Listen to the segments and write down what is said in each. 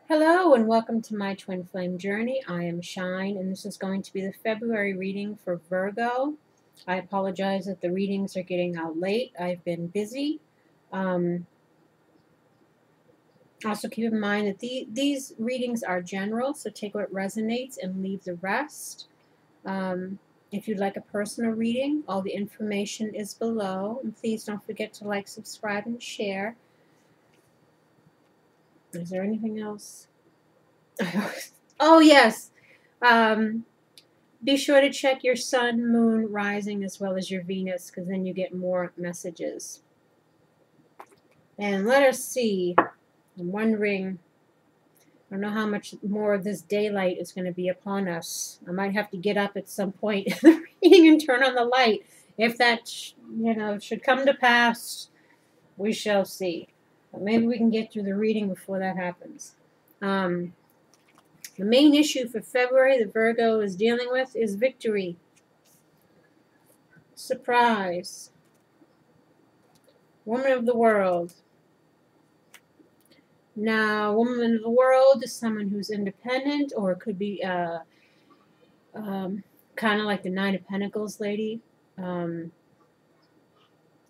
Hello and welcome to my twin flame journey. I am Shine and this is going to be the February reading for Virgo. I apologize that the readings are getting out late. I've been busy. Also keep in mind that these readings are general, so take what resonates and leave the rest. If you'd like a personal reading, all the information is below. And please don't forget to like, subscribe, and share. Is there anything else? Oh, yes. Be sure to check your sun, moon, rising, as well as your Venus, because then you get more messages. And let us see. I'm wondering, I don't know how much more of this daylight is going to be upon us. I might have to get up at some point in the reading and turn on the light. If that, should come to pass, we shall see. But maybe we can get through the reading before that happens. The main issue for February the Virgo is dealing with is victory. Surprise. Woman of the world. Now, woman of the world is someone who's independent, or it could be kind of like the Nine of Pentacles lady. But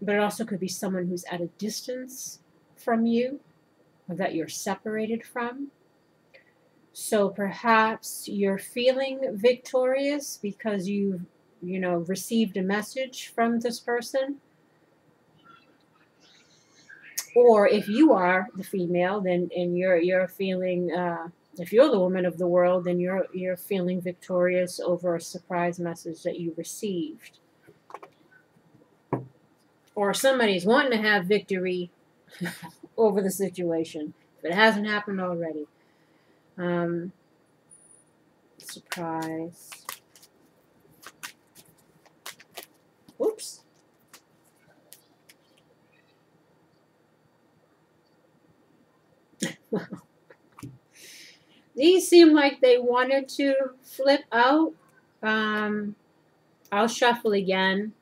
it also could be someone who's at a distance from you, or that you're separated from. So perhaps you're feeling victorious because you've, received a message from this person. Or if you are the female, then and you're feeling, if you're the woman of the world, then you're feeling victorious over a surprise message that you received. Or somebody's wanting to have victory over the situation, but it hasn't happened already. Surprise. Oops. These seem like they wanted to flip out. I'll shuffle again.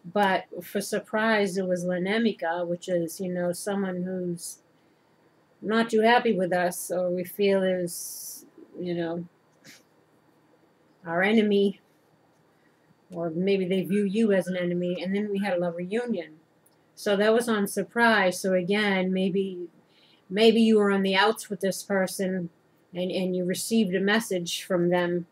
But for surprise, it was Lanemica, which is, someone who's not too happy with us, or we feel is, our enemy, or maybe they view you as an enemy. And then we had a love reunion. So that was on surprise. So again, maybe you were on the outs with this person and you received a message from them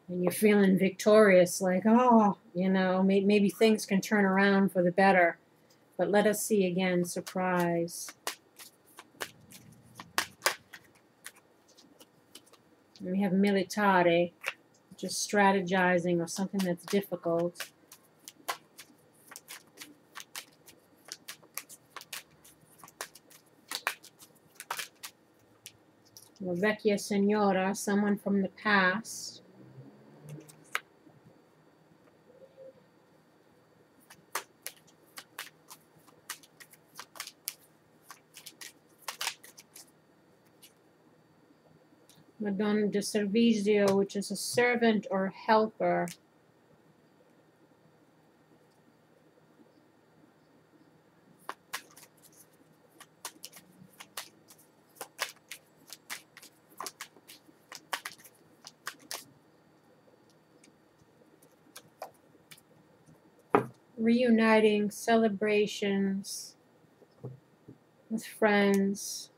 and you're feeling victorious, like, oh, maybe things can turn around for the better. But let us see again, surprise. And we have militare, just strategizing or something that's difficult. La vecchia signora, someone from the past. Madonna de Servizio, which is a servant or helper. Reuniting, celebrations with friends.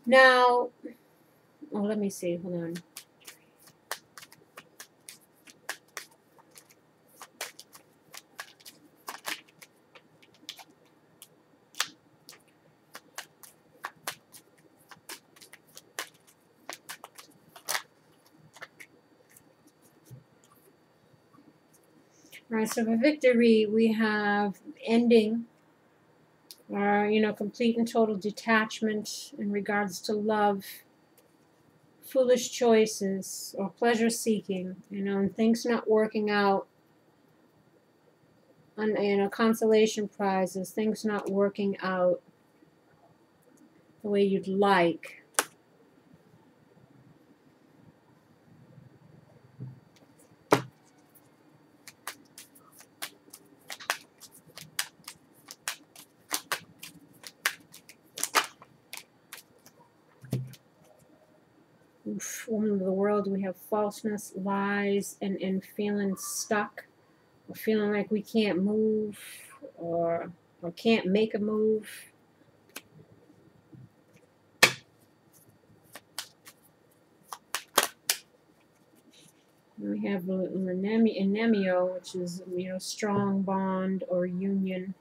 Now, let me see, hold on. All right, so for victory, we have ending, or, complete and total detachment in regards to love, foolish choices, or pleasure seeking, and things not working out, on, consolation prizes, things not working out the way you'd like. world, we have falseness, lies, and feeling stuck, or feeling like we can't move, or can't make a move. We have anemio, which is, you know, strong bond or union.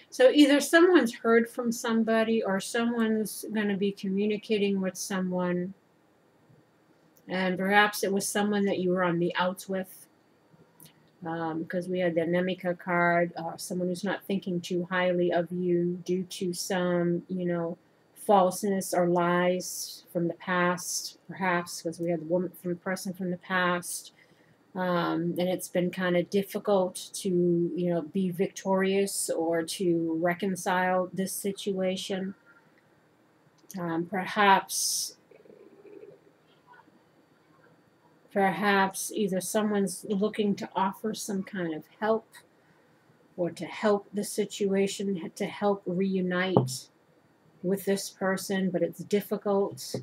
So either someone's heard from somebody, or someone's going to be communicating with someone, and perhaps it was someone that you were on the outs with, because we had the Nemika card, someone who's not thinking too highly of you due to some, you know, falseness or lies from the past, perhaps because we had the woman from the person from the past. And it's been kind of difficult to, you know, be victorious or to reconcile this situation. Perhaps either someone's looking to offer some kind of help, or to help the situation, to help reunite with this person, but it's difficult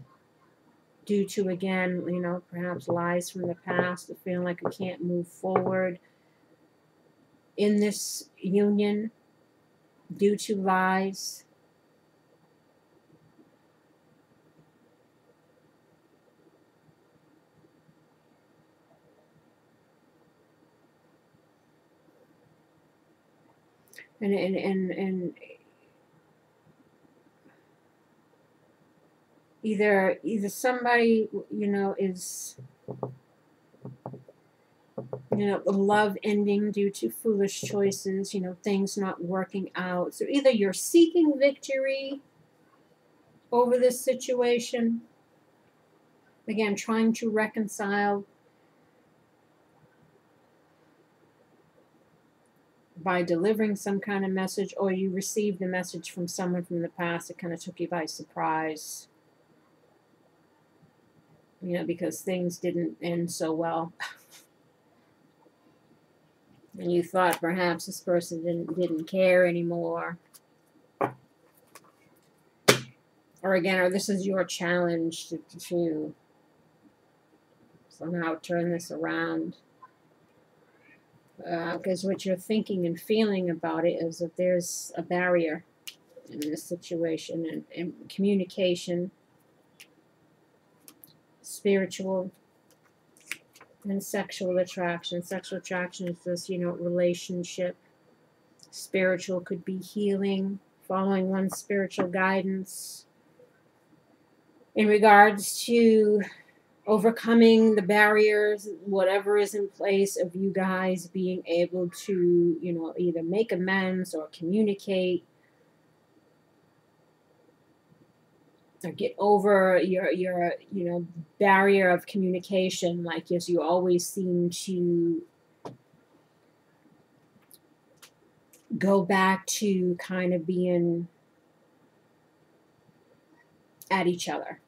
due to, again, you know, perhaps lies from the past, of feeling like we can't move forward in this union due to lies. And either somebody, you know, is, you know, love ending due to foolish choices, you know, things not working out. So either you're seeking victory over this situation, again, trying to reconcile by delivering some kind of message, or you received a message from someone from the past that kind of took you by surprise, you know, because things didn't end so well. And you thought perhaps this person didn't care anymore. Or again, or this is your challenge to somehow turn this around. Because what you're thinking and feeling about it is that there's a barrier in this situation, and communication, spiritual, and sexual attraction. Sexual attraction is this, you know, relationship. Spiritual could be healing, following one's spiritual guidance in regards to overcoming the barriers, whatever is in place, of you guys being able to, you know, either make amends or communicate, or get over your you know, barrier of communication. Like, yes, you always seem to go back to kind of being at each other.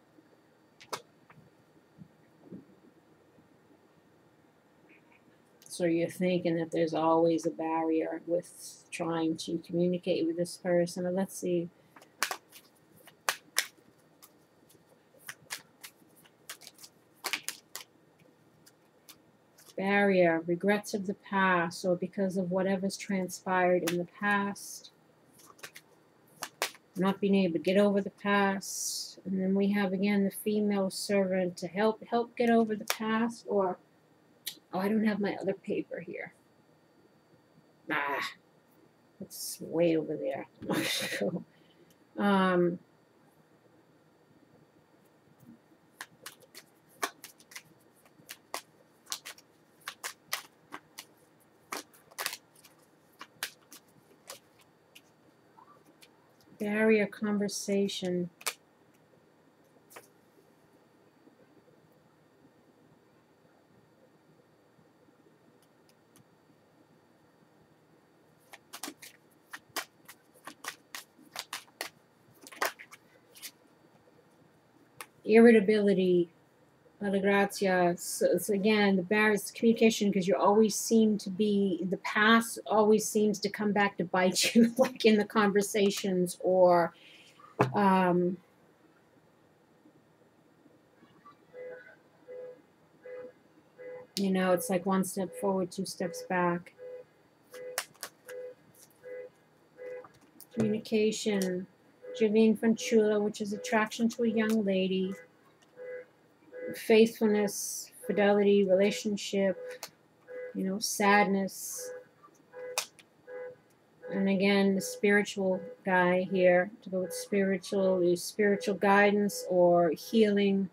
So you're thinking that there's always a barrier with trying to communicate with this person. But let's see. Barrier, regrets of the past, or because of whatever's transpired in the past. Not being able to get over the past. And then we have, again, the female servant to help get over the past. Or, oh, I don't have my other paper here. It's way over there. Barrier, conversation. Irritability, Alla grazia. So again, the barriers to communication, because you always seem to be, the past always seems to come back to bite you, like in the conversations, or you know, it's like one step forward, two steps back. Communication. Giving fanciulla, which is attraction to a young lady. Faithfulness, fidelity, relationship, you know, sadness. And again, the spiritual guy here, to go with spiritual guidance or healing.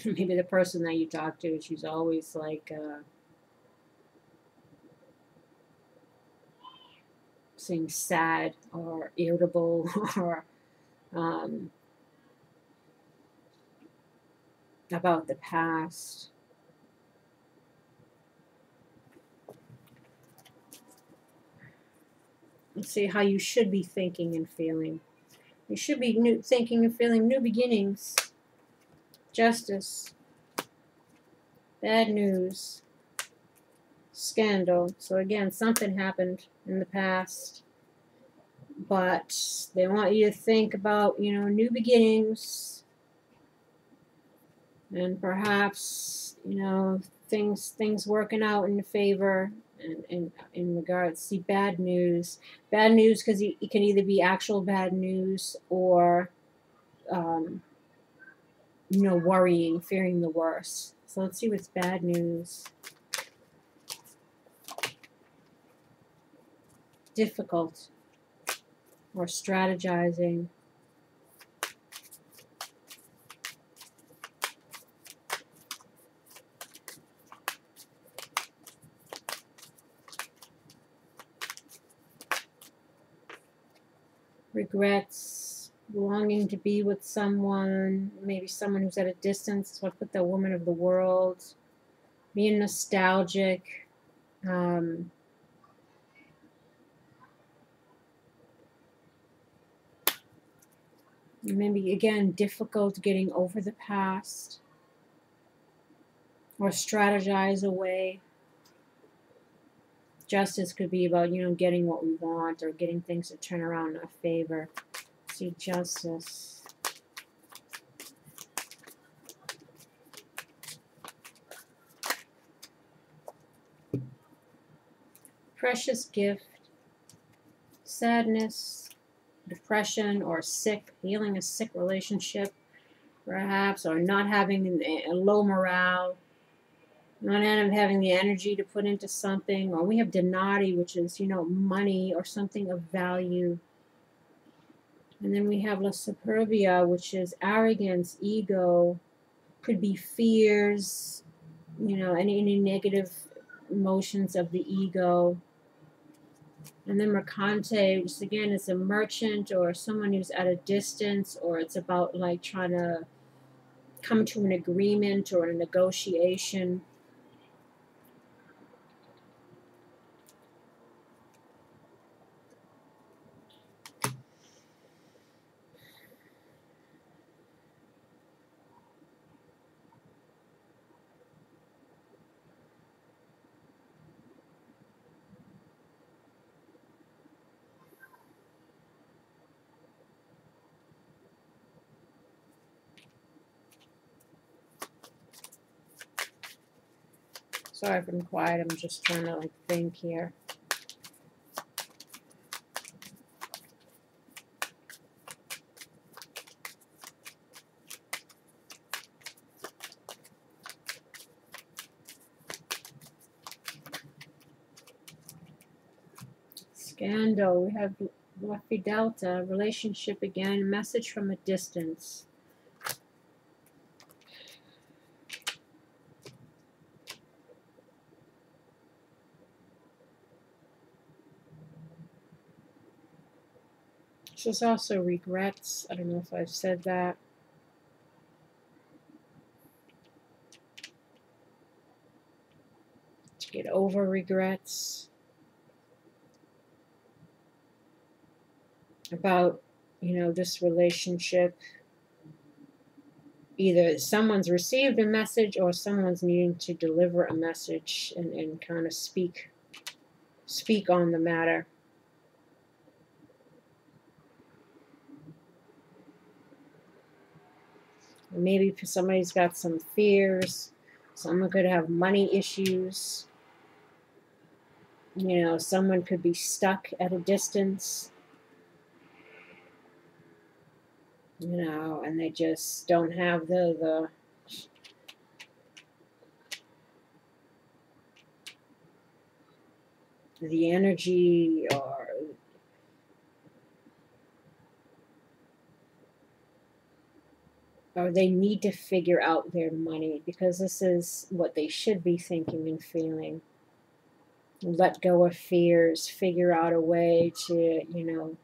Maybe the person that you talk to, she's always like saying sad or irritable or about the past. Let's see how you should be thinking and feeling. You should be thinking and feeling new beginnings, justice, bad news, scandal. So again, something happened in the past, but they want you to think about, you know, new beginnings, and perhaps, you know, things working out in favor. And in regards, see, bad news because it can either be actual bad news or you know, worrying, fearing the worst. So let's see what's bad news. Difficult or strategizing. Regrets, longing to be with someone, maybe someone who's at a distance. So I put the woman of the world. Being nostalgic. Maybe again, difficult getting over the past or strategize away. Justice could be about, you know, getting what we want or getting things to turn around in our favor. See, justice. Precious gift. Sadness, depression, or sick, healing a sick relationship, perhaps, or not having a low morale, not having the energy to put into something. Or we have denari, which is, you know, money or something of value. And then we have la superbia, which is arrogance, ego, could be fears, you know, any negative emotions of the ego. And then mercante, which again is a merchant or someone who's at a distance, or it's about like trying to come to an agreement or a negotiation. Sorry if I'm quiet, I'm just trying to like think here. Scandal, we have La Fidelta, relationship again, message from a distance. There's also regrets. I don't know if I've said that. To get over regrets. About, you know, this relationship. Either someone's received a message or someone's needing to deliver a message and kind of speak on the matter. Maybe somebody's got some fears. Someone could have money issues. You know, someone could be stuck at a distance. You know, and they just don't have the energy or they need to figure out their money, because this is what they should be thinking and feeling. Let go of fears, figure out a way to, you know,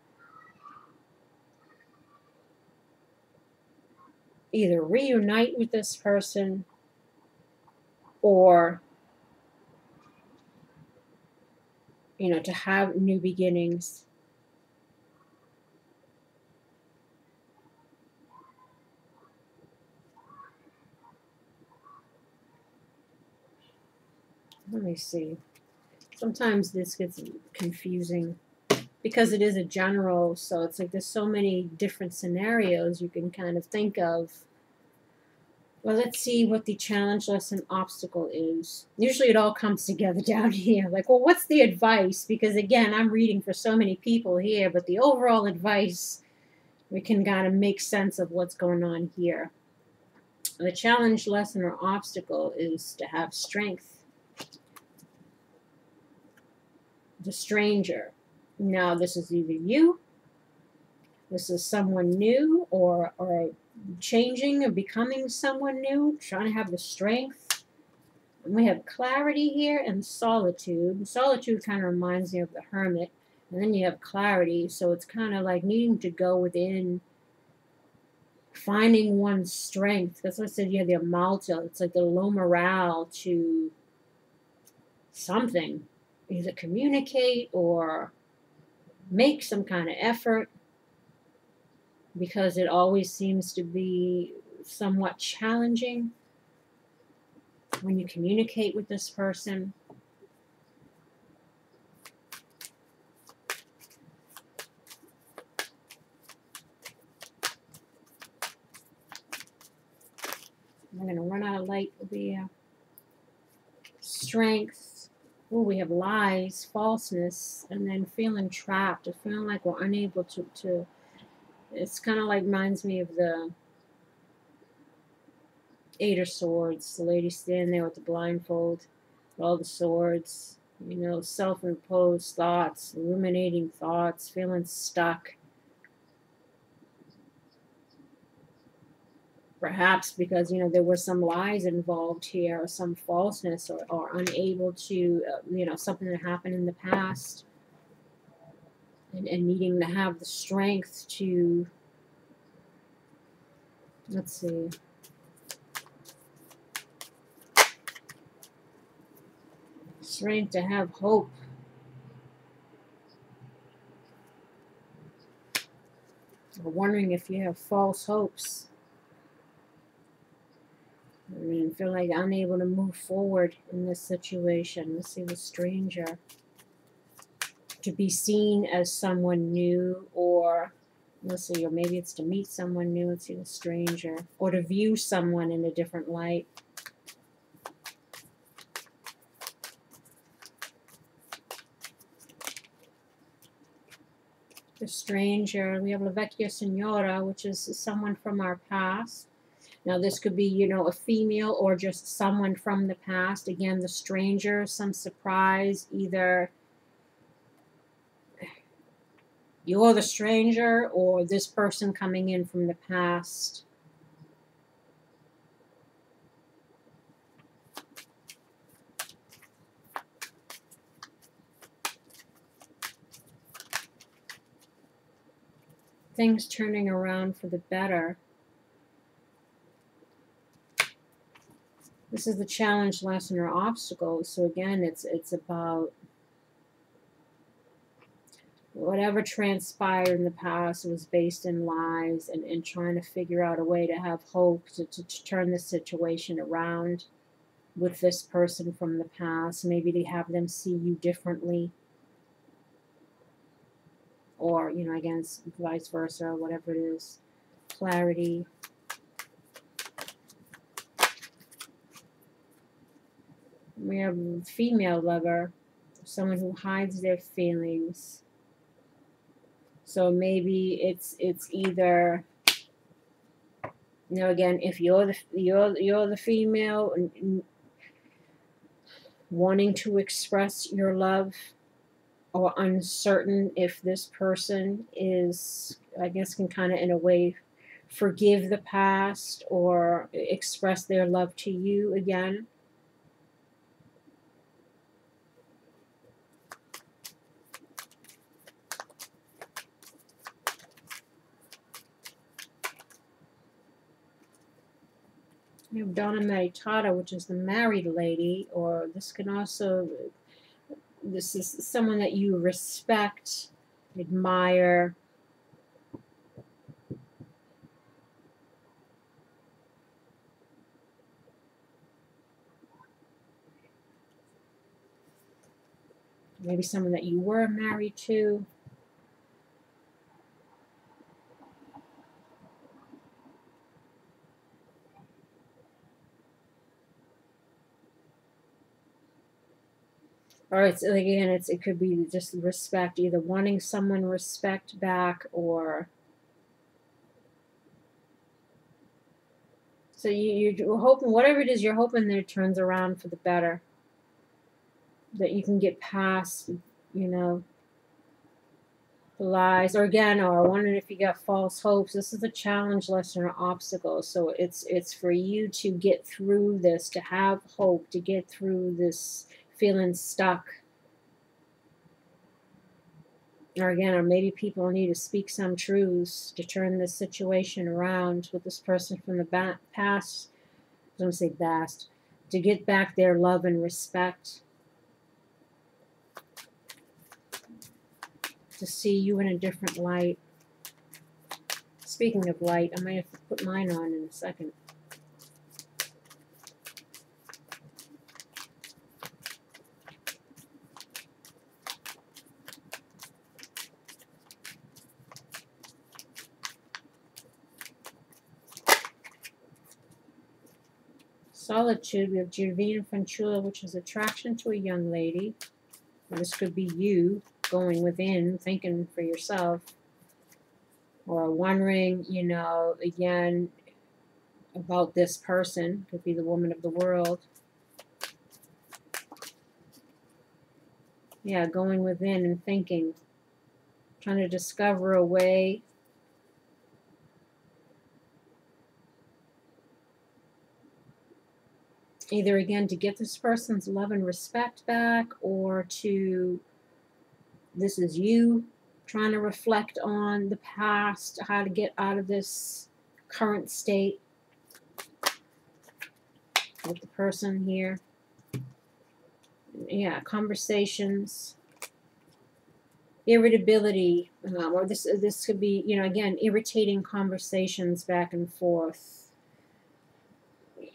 either reunite with this person or, you know, to have new beginnings. Let me see. Sometimes this gets confusing because it is a general, so it's like there's so many different scenarios you can kind of think of. Well, let's see what the challenge, lesson, obstacle is. Usually it all comes together down here. Like, well, what's the advice? Because again, I'm reading for so many people here, but the overall advice, we can kind of make sense of what's going on here. The challenge, lesson, or obstacle is to have strength. The stranger. Now, this is either you, this is someone new, or changing or becoming someone new, trying to have the strength. And we have clarity here and solitude. Solitude kind of reminds me of the hermit. And then you have clarity, so it's kind of like needing to go within, finding one's strength. That's what I said, you have the Amalta. It's like the low morale to something. Either communicate or make some kind of effort, because it always seems to be somewhat challenging when you communicate with this person. I'm going to run out of light over here. Strength. Oh, we have lies, falseness, and then feeling trapped, or feeling like we're unable to. It's kind of like reminds me of the Eight of Swords. The lady standing there with the blindfold, all the swords. You know, self-imposed thoughts, ruminating thoughts, feeling stuck. Perhaps because, you know, there were some lies involved here, or some falseness, or unable to, you know, something that happened in the past, and needing to have the strength to, let's see, strength to have hope. Or wondering if you have false hopes. I mean, feel like unable to move forward in this situation. Let's see, the stranger. To be seen as someone new, or let's see, or maybe it's to meet someone new. Let's see, the stranger. Or to view someone in a different light. The stranger. We have La Vecchia Signora, which is someone from our past. Now, this could be, you know, a female or just someone from the past. Again, the stranger, some surprise, either you're the stranger or this person coming in from the past. things turning around for the better. This is the challenge, lesson, or obstacle. So again, it's about whatever transpired in the past was based in lies, and trying to figure out a way to have hope to turn the situation around with this person from the past. Maybe to have them see you differently. Or, you know, again, vice versa, whatever it is. Clarity. We have a female lover, someone who hides their feelings. So maybe it's either, you know, again, if you're the female wanting to express your love, or uncertain if this person is, I guess, can kind of in a way forgive the past or express their love to you again. You have Donna Meditata, which is the married lady, or this can also, this is someone that you respect, admire. Maybe someone that you were married to. Or it's, again, it could be just respect, either wanting someone respect back, or so you're hoping, whatever it is, you're hoping that it turns around for the better, that you can get past, you know, the lies. Or again, or wondering if you got false hopes. This is a challenge, lesson, or obstacle. So it's for you to get through this, to have hope, to get through this feeling stuck. Or again, or maybe people need to speak some truths to turn this situation around with this person from the past. I don't say past, to get back their love and respect, to see you in a different light. Speaking of light, I might have to put mine on in a second. Solitude, we have Giovina Fanciulla, which is attraction to a young lady. This could be you going within, thinking for yourself, or wondering, you know, again, about this person. Could be the woman of the world. Yeah, going within and thinking, trying to discover a way either, again, to get this person's love and respect back, or to, this is you trying to reflect on the past, how to get out of this current state with the person here. Yeah, conversations, irritability, or this could be, you know, again, irritating conversations back and forth.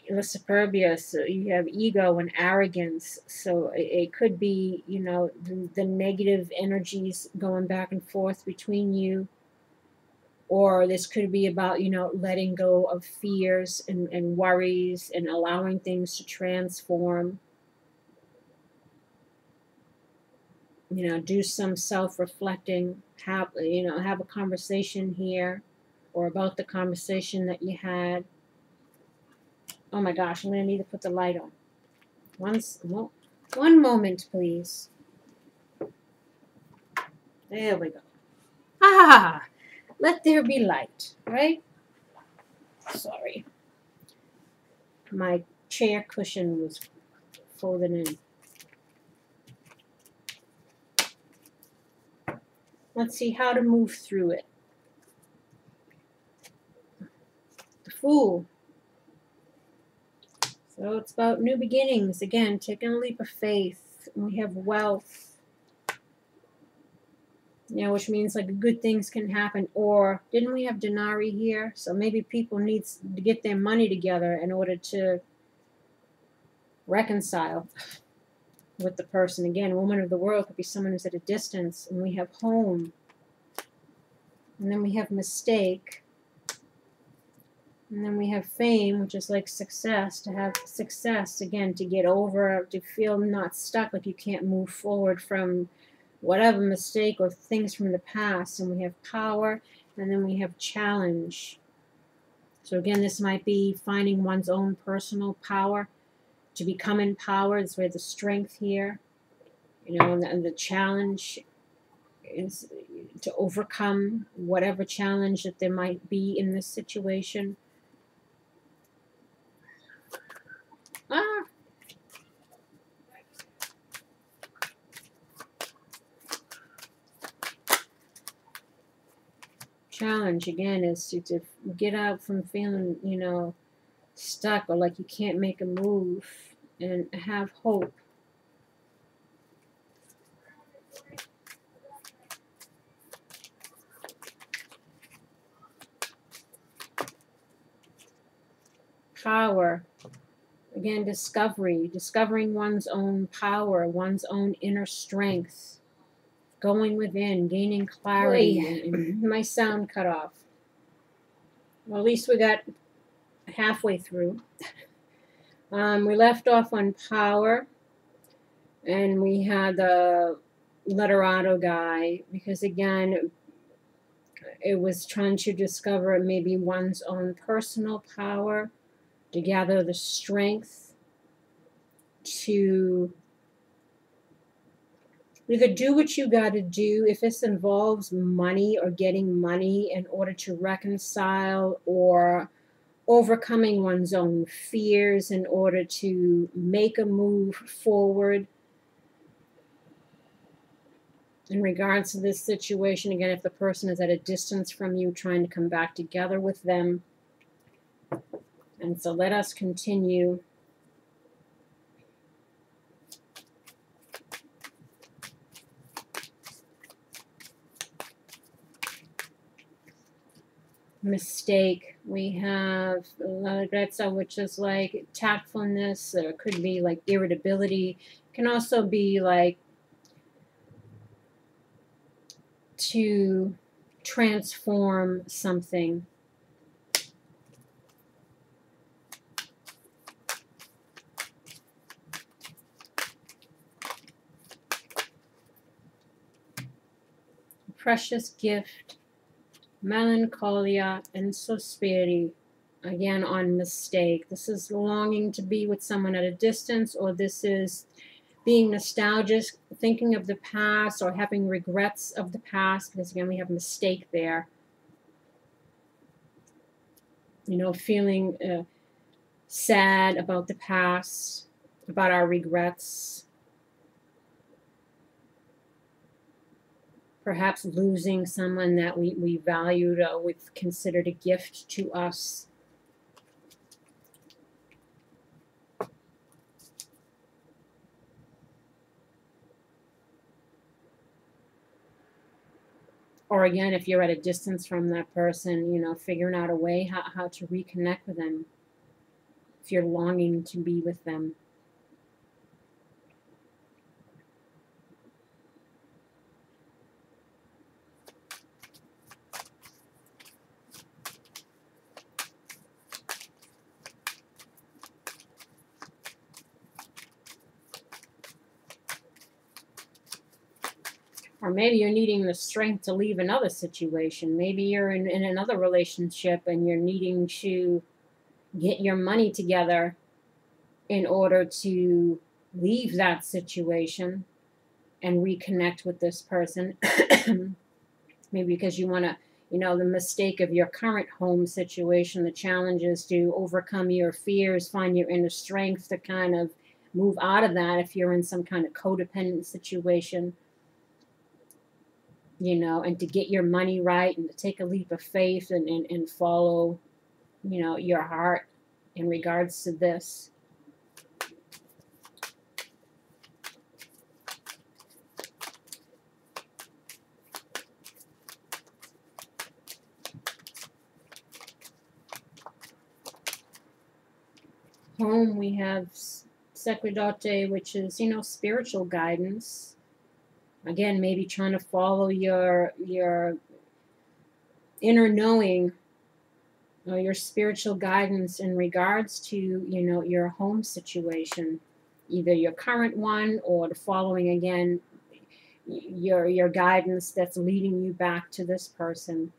The superbia, so you have ego and arrogance, so it could be, you know, the negative energies going back and forth between you. Or this could be about, you know, letting go of fears and worries and allowing things to transform. You know, do some self-reflecting, have, you know, have a conversation here, or about the conversation that you had. Oh my gosh, I'm going to need to put the light on. One moment, please. There we go. Ah, let there be light, right? Sorry. My chair cushion was folded in. Let's see how to move through it. Fool. So it's about new beginnings. Again, taking a leap of faith. And we have wealth. You know, which means like good things can happen. Or didn't we have Denari here? So maybe people need to get their money together in order to reconcile with the person. Again, woman of the world could be someone who's at a distance. And we have home. And then we have mistake. And then we have fame, which is like success, to have success, again, to get over, to feel not stuck, like you can't move forward from whatever mistake or things from the past. And we have power, and then we have challenge. So again, this might be finding one's own personal power, to become empowered. That's where the strength here, you know, and the challenge is to overcome whatever challenge that there might be in this situation. Challenge, again, is to get out from feeling, you know, stuck or like you can't make a move, and have hope. Power. Again, discovery. Discovering one's own power, one's own inner strength. Going within, gaining clarity. And my sound cut off. Well, at least we got halfway through. We left off on power. And we had the Letterado guy. Because again, it was trying to discover maybe one's own personal power. To gather the strength to either do what you got to do, if this involves money or getting money in order to reconcile, or overcoming one's own fears in order to make a move forward. In regards to this situation, again, if the person is at a distance from you, trying to come back together with them. And so let us continue. Mistake. We have Lagrezza, which is like tactfulness, or it could be like irritability. It can also be like to transform something. Precious gift, melancholia, and sospiri. Again, on mistake. This is longing to be with someone at a distance, or this is being nostalgic, thinking of the past, or having regrets of the past, because again, we have mistake there. You know, feeling sad about the past, about our regrets. Perhaps losing someone that we valued, or considered a gift to us. Or again, if you're at a distance from that person, you know, figuring out a way how to reconnect with them. If you're longing to be with them. Or maybe you're needing the strength to leave another situation. Maybe you're in another relationship and you're needing to get your money together in order to leave that situation and reconnect with this person. Maybe because you want to, you know, the mistake of your current home situation, the challenge is to overcome your fears, find your inner strength to kind of move out of that if you're in some kind of codependent situation. You know, and to get your money right, and to take a leap of faith and follow you know, your heart in regards to this. Home, we have Sacerdote, which is, you know, spiritual guidance. Again, maybe trying to follow your inner knowing or your spiritual guidance in regards to, you know, your home situation, either your current one or the following, again, your guidance that's leading you back to this person.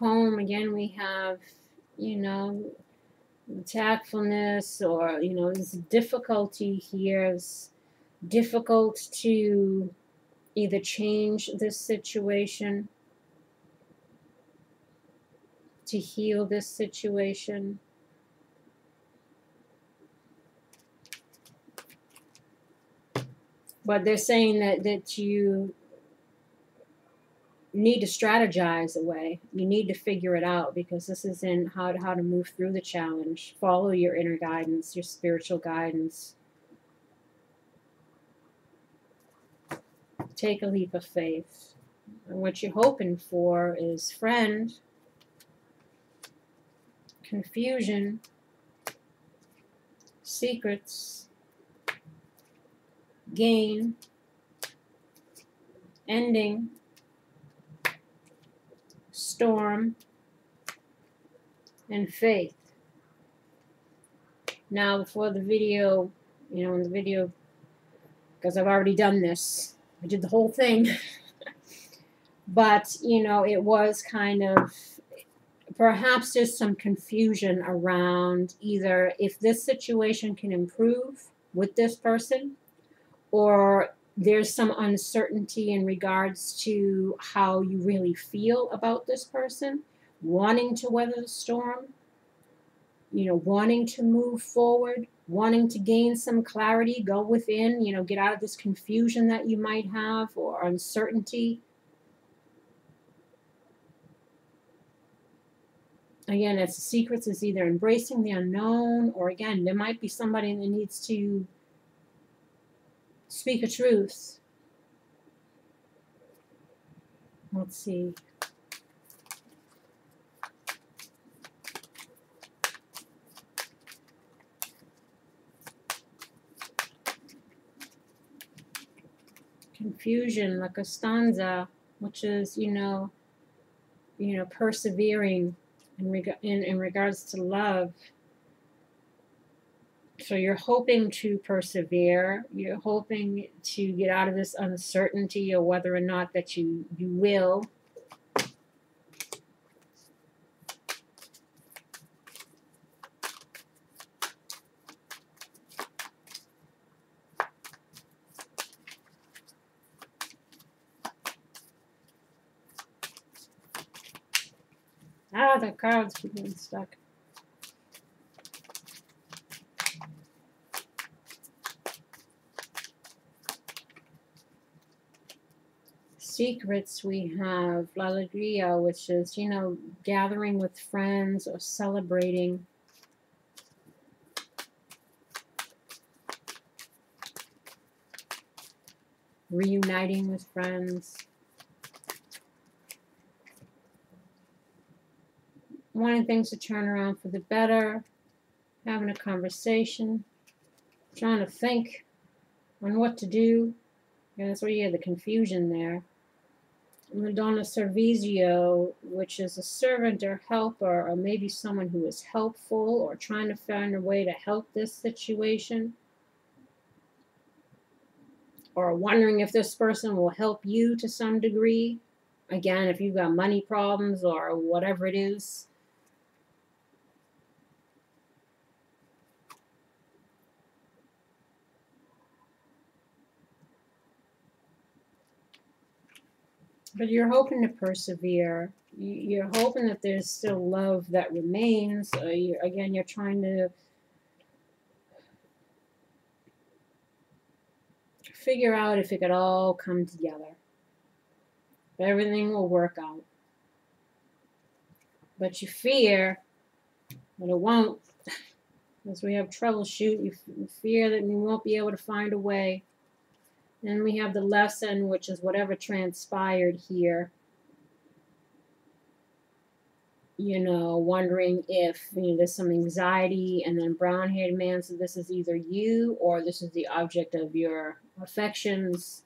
Home, again, we have, you know, tactfulness, or, you know, this difficulty here is difficult to either change this situation, to heal this situation. But they're saying that you need to strategize a way. You need to figure it out, because this is in how to move through the challenge. Follow your inner guidance, your spiritual guidance. Take a leap of faith. And what you're hoping for is friend, confusion, secrets, gain, ending, storm, and faith. Now, before the video, you know, in the video, because I've already done this, I did the whole thing. But, you know, it was kind of, perhaps there's some confusion around either if this situation can improve with this person, or there's some uncertainty in regards to how you really feel about this person, wanting to weather the storm, you know, wanting to move forward, wanting to gain some clarity, go within, you know, get out of this confusion that you might have, or uncertainty. Again, it's secrets, is either embracing the unknown, or again, there might be somebody that needs to speak a truth. Let's see. Confusion, like a stanza, which is, you know, persevering in regards to love. So you're hoping to persevere. You're hoping to get out of this uncertainty, or whether or not that you will. Ah, the cards keep getting stuck. Secrets, we have La Alegría, which is, you know, gathering with friends or celebrating. Reuniting with friends. Wanting things to turn around for the better. Having a conversation. Trying to think on what to do. And that's where you have the confusion there. Madonna Servizio, which is a servant or helper, or maybe someone who is helpful or trying to find a way to help this situation, or wondering if this person will help you to some degree. Again, if you've got money problems or whatever it is. But you're hoping to persevere. You're hoping that there's still love that remains. Again, you're trying to figure out if it could all come together. Everything will work out. But you fear that it won't. As we have troubleshoot, you fear that you won't be able to find a way. Then we have the lesson, which is whatever transpired here. You know, wondering if, you know, there's some anxiety, and then brown-haired man, so this is either you or this is the object of your affections.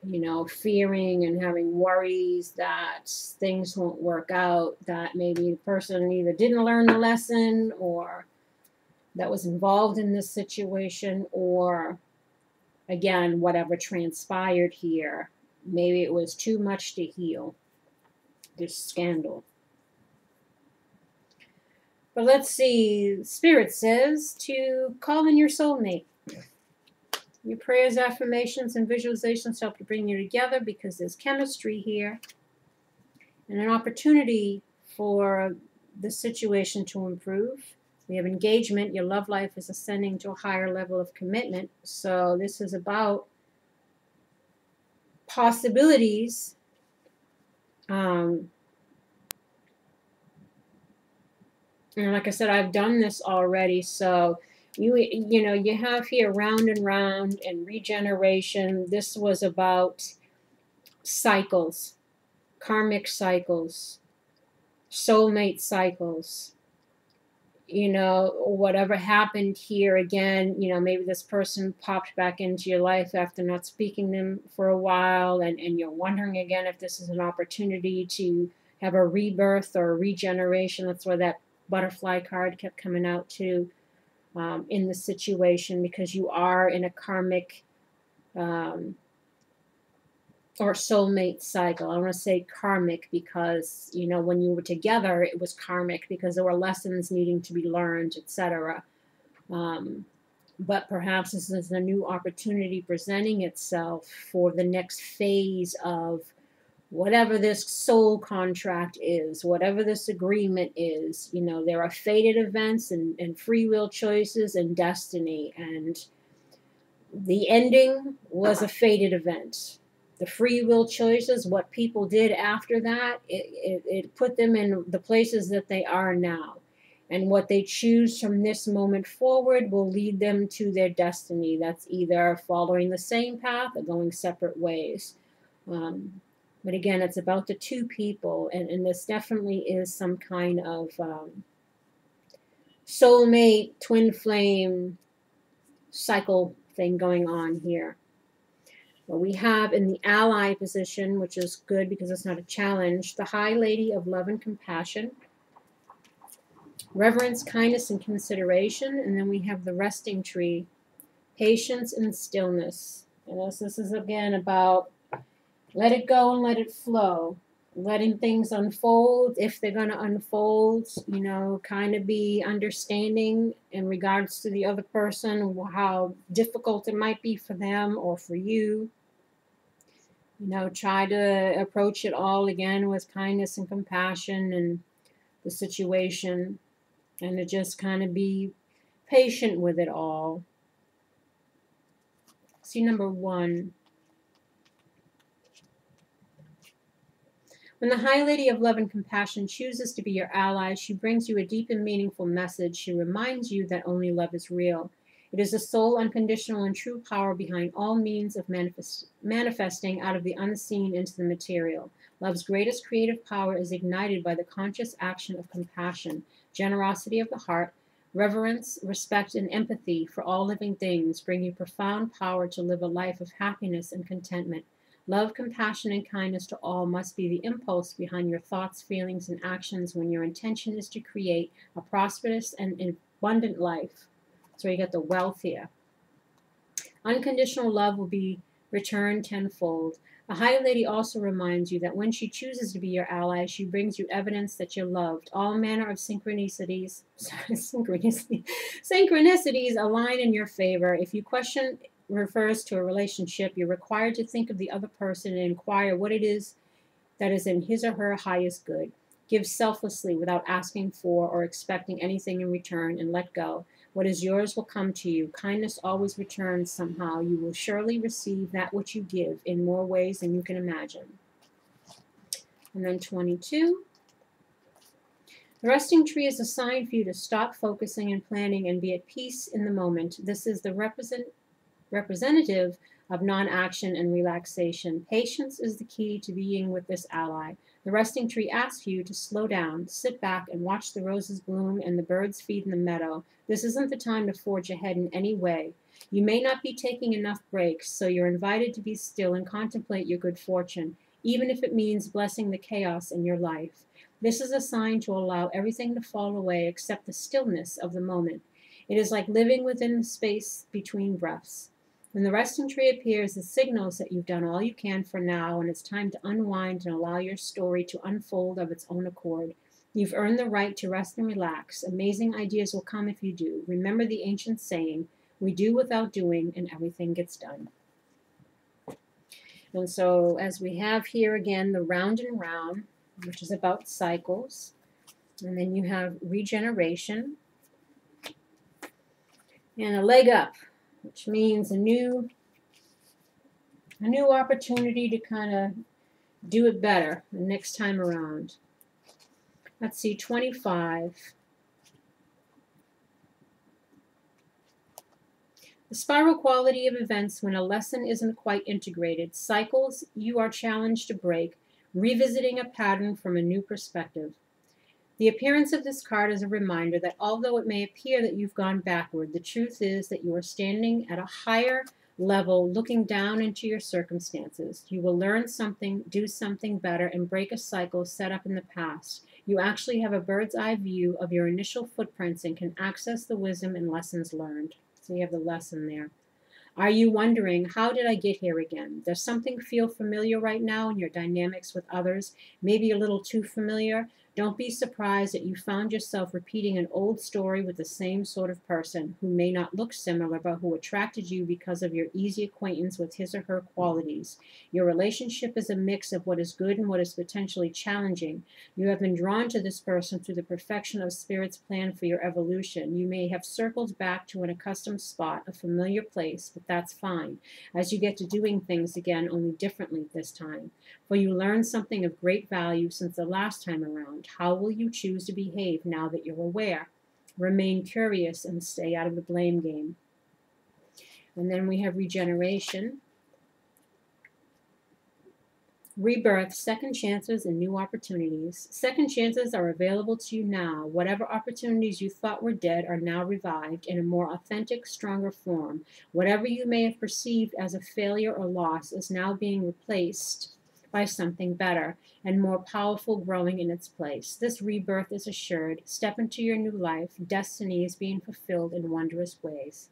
You know, fearing and having worries that things won't work out, that maybe the person either didn't learn the lesson or that was involved in this situation, or again, whatever transpired here, maybe it was too much to heal, this scandal. But let's see, Spirit says to call in your soulmate. Your prayers, affirmations, and visualizations help to bring you together because there's chemistry here and an opportunity for the situation to improve. We have engagement. Your love life is ascending to a higher level of commitment. So this is about possibilities. And like I said, I've done this already. So you know, you have here round and round and regeneration. This was about cycles, karmic cycles, soulmate cycles. You know, whatever happened here again, you know, maybe this person popped back into your life after not speaking to them for a while, and you're wondering again if this is an opportunity to have a rebirth or a regeneration. That's why that butterfly card kept coming out too. In the situation, because you are in a karmic or soulmate cycle. I want to say karmic because, you know, when you were together, it was karmic because there were lessons needing to be learned, etc. But perhaps this is a new opportunity presenting itself for the next phase of whatever this soul contract is, whatever this agreement is. You know, there are fated events and free will choices and destiny. And the ending was a fated event. The free will choices, what people did after that, it put them in the places that they are now. And what they choose from this moment forward will lead them to their destiny. That's either following the same path or going separate ways. But again, it's about the two people, and this definitely is some kind of soulmate, twin flame cycle thing going on here. Well, we have in the ally position, which is good because it's not a challenge, the High Lady of Love and Compassion, reverence, kindness, and consideration. And then we have the resting tree, patience and stillness. And this is again about let it go and let it flow. Letting things unfold if they're going to unfold, you know, kind of be understanding in regards to the other person, how difficult it might be for them or for you. You know, try to approach it all again with kindness and compassion and the situation, and to just kind of be patient with it all. See number 1. When the High Lady of Love and Compassion chooses to be your ally, she brings you a deep and meaningful message. She reminds you that only love is real. It is the sole, unconditional, and true power behind all means of manifesting out of the unseen into the material. Love's greatest creative power is ignited by the conscious action of compassion, generosity of the heart, reverence, respect, and empathy for all living things bring you profound power to live a life of happiness and contentment. Love, compassion, and kindness to all must be the impulse behind your thoughts, feelings, and actions when your intention is to create a prosperous and abundant life. So you get the wealth here. Unconditional love will be returned tenfold. A High Lady also reminds you that when she chooses to be your ally, she brings you evidence that you're loved. All manner of synchronicities align in your favor. If you question refers to a relationship, you're required to think of the other person and inquire what it is that is in his or her highest good. Give selflessly without asking for or expecting anything in return, and let go. What is yours will come to you. Kindness always returns somehow. You will surely receive that which you give in more ways than you can imagine. And then 22. The resting tree is a sign for you to stop focusing and planning and be at peace in the moment. This is the representative of non-action and relaxation. Patience is the key to being with this ally. The resting tree asks you to slow down, sit back, and watch the roses bloom and the birds feed in the meadow. This isn't the time to forge ahead in any way. You may not be taking enough breaks, so you're invited to be still and contemplate your good fortune, even if it means blessing the chaos in your life. This is a sign to allow everything to fall away except the stillness of the moment. It is like living within the space between breaths. When the resting tree appears, it signals that you've done all you can for now and it's time to unwind and allow your story to unfold of its own accord. You've earned the right to rest and relax. Amazing ideas will come if you do. Remember the ancient saying, we do without doing and everything gets done. And so as we have here again, the round and round, which is about cycles. And then you have regeneration and a leg up, which means a new opportunity to kind of do it better the next time around. Let's see, 25. The spiral quality of events when a lesson isn't quite integrated. Cycles you are challenged to break, revisiting a pattern from a new perspective. The appearance of this card is a reminder that although it may appear that you've gone backward, the truth is that you are standing at a higher level looking down into your circumstances. You will learn something, do something better, and break a cycle set up in the past. You actually have a bird's eye view of your initial footprints and can access the wisdom and lessons learned. So you have the lesson there. Are you wondering, how did I get here again? Does something feel familiar right now in your dynamics with others? Maybe a little too familiar? Don't be surprised that you found yourself repeating an old story with the same sort of person who may not look similar, but who attracted you because of your easy acquaintance with his or her qualities. Your relationship is a mix of what is good and what is potentially challenging. You have been drawn to this person through the perfection of Spirit's plan for your evolution. You may have circled back to an accustomed spot, a familiar place, but that's fine, as you get to doing things again, only differently this time. For you learned something of great value since the last time around. How will you choose to behave now that you're aware? Remain curious and stay out of the blame game. And then we have regeneration, rebirth, second chances, and new opportunities. Second chances are available to you now. Whatever opportunities you thought were dead are now revived in a more authentic, stronger form. Whatever you may have perceived as a failure or loss is now being replaced by something better and more powerful growing in its place. This rebirth is assured. Step into your new life. Destiny is being fulfilled in wondrous ways.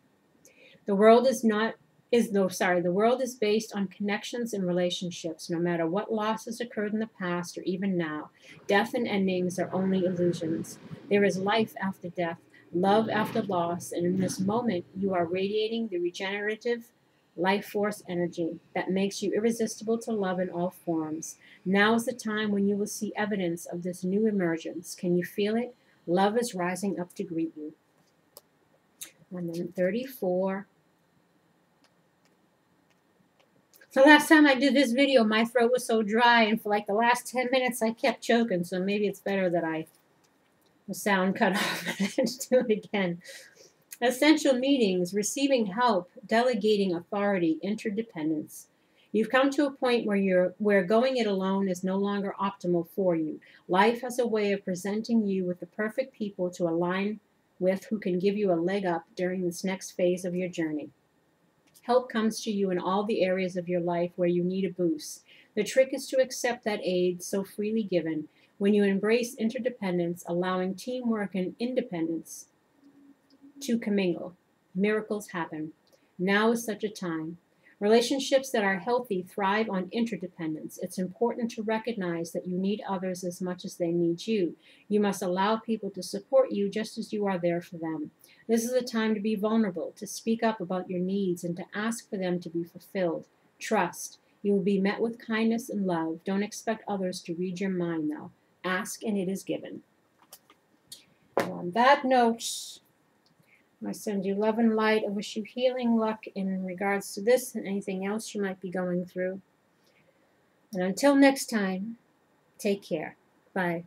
The world is the world is based on connections and relationships. No matter what losses occurred in the past or even now, death and endings are only illusions. There is life after death, love after loss, and in this moment you are radiating the regenerative life force energy that makes you irresistible to love in all forms. Now is the time when you will see evidence of this new emergence. Can you feel it? Love is rising up to greet you. And then 34. The last time I did this video, my throat was so dry, and for like the last 10 minutes I kept choking, so maybe it's better that the sound cut off and do it again. Essential meetings, receiving help, delegating authority, interdependence. You've come to a point where going it alone is no longer optimal for you. Life has a way of presenting you with the perfect people to align with who can give you a leg up during this next phase of your journey. Help comes to you in all the areas of your life where you need a boost. The trick is to accept that aid so freely given. When you embrace interdependence, allowing teamwork and independence to commingle, miracles happen. Now is such a time. Relationships that are healthy thrive on interdependence. It's important to recognize that you need others as much as they need you. You must allow people to support you just as you are there for them. This is a time to be vulnerable, to speak up about your needs, and to ask for them to be fulfilled. Trust. You will be met with kindness and love. Don't expect others to read your mind, though. Ask and it is given. On that note, I send you love and light. I wish you healing, luck in regards to this and anything else you might be going through. And until next time, take care. Bye.